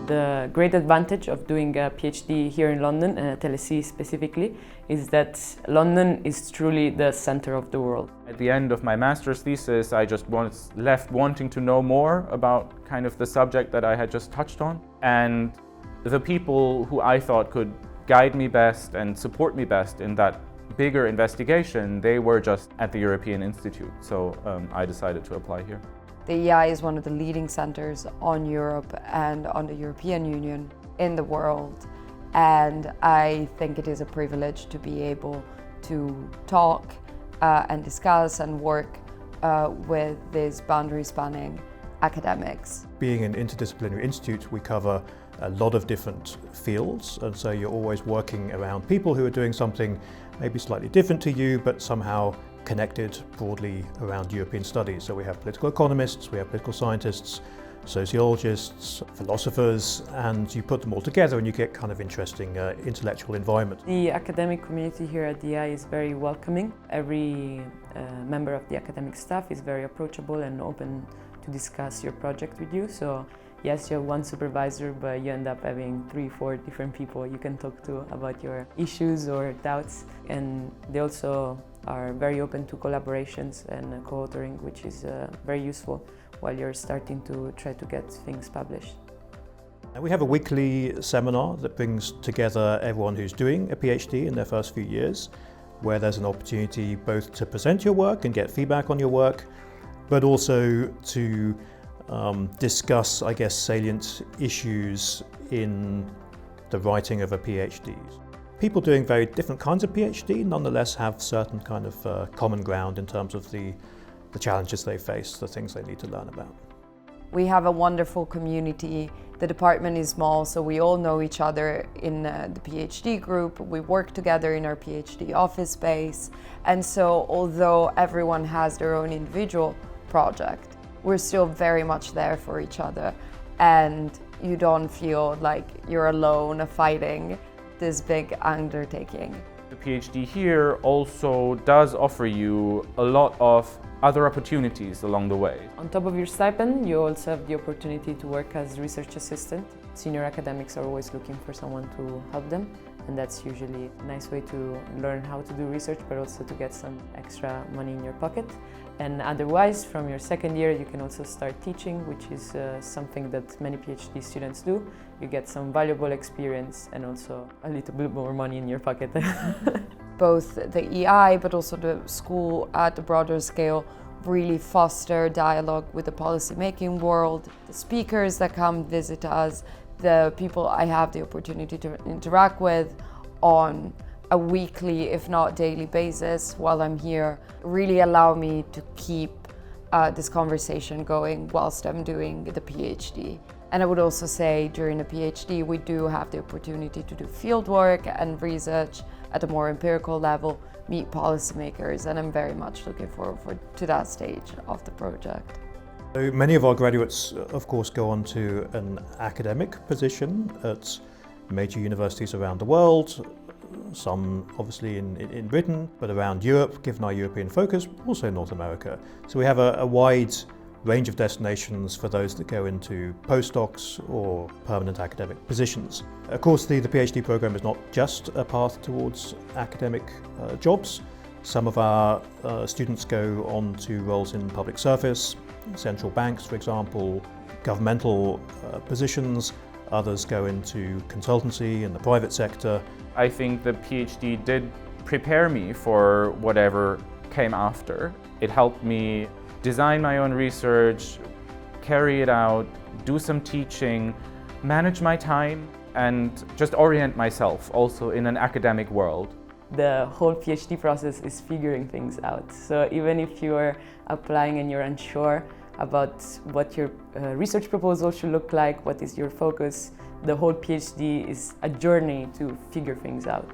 The great advantage of doing a PhD here in London, at LSE specifically, is that London is truly the center of the world. At the end of my master's thesis, I just was left wanting to know more about kind of the subject that I had just touched on. And the people who I thought could guide me best and support me best in that bigger investigation, they were just at the European Institute. So I decided to apply here. The EI is one of the leading centres on Europe and on the European Union in the world, and I think it is a privilege to be able to talk and discuss and work with these boundary-spanning academics. Being an interdisciplinary institute, we cover a lot of different fields, and so you're always working around people who are doing something maybe slightly different to you, but somehow connected broadly around European studies. So we have political economists, we have political scientists, sociologists, philosophers, and you put them all together and you get kind of interesting intellectual environment. The academic community here at the EI is very welcoming. Every member of the academic staff is very approachable and open to discuss your project with you. So yes, you have one supervisor, but you end up having 3-4 different people you can talk to about your issues or doubts. And they also are very open to collaborations and co-authoring, which is very useful while you're starting to try to get things published. We have a weekly seminar that brings together everyone who's doing a PhD in their first few years, where there's an opportunity both to present your work and get feedback on your work, but also to discuss, I guess, salient issues in the writing of a PhD. People doing very different kinds of PhD nonetheless have certain kind of common ground in terms of the challenges they face, the things they need to learn about. We have a wonderful community. The department is small, so we all know each other in the PhD group. We work together in our PhD office space. And so although everyone has their own individual project, we're still very much there for each other. And you don't feel like you're alone fighting this big undertaking. The PhD here also does offer you a lot of other opportunities along the way. On top of your stipend, you also have the opportunity to work as research assistant. Senior academics are always looking for someone to help them, and that's usually a nice way to learn how to do research, but also to get some extra money in your pocket. And otherwise, from your second year, you can also start teaching, which is something that many PhD students do. You get some valuable experience and also a little bit more money in your pocket. Both the EI, but also the school at the broader scale, really foster dialogue with the policy-making world. The speakers that come visit us, the people I have the opportunity to interact with on a weekly, if not daily basis while I'm here, really allow me to keep this conversation going whilst I'm doing the PhD. And I would also say during the PhD, we do have the opportunity to do fieldwork and research at a more empirical level, meet policymakers, and I'm very much looking forward to that stage of the project. So many of our graduates, of course, go on to an academic position at major universities around the world, some obviously in Britain, but around Europe, given our European focus, also North America. So we have a wide range of destinations for those that go into postdocs or permanent academic positions. Of course, the PhD program is not just a path towards academic jobs. Some of our students go on to roles in public service, central banks, for example, governmental positions. Others go into consultancy in the private sector. I think the PhD did prepare me for whatever came after. It helped me design my own research, carry it out, do some teaching, manage my time, and just orient myself also in an academic world. The whole PhD process is figuring things out. So even if you're applying and you're unsure about what your research proposal should look like, what is your focus, the whole PhD is a journey to figure things out.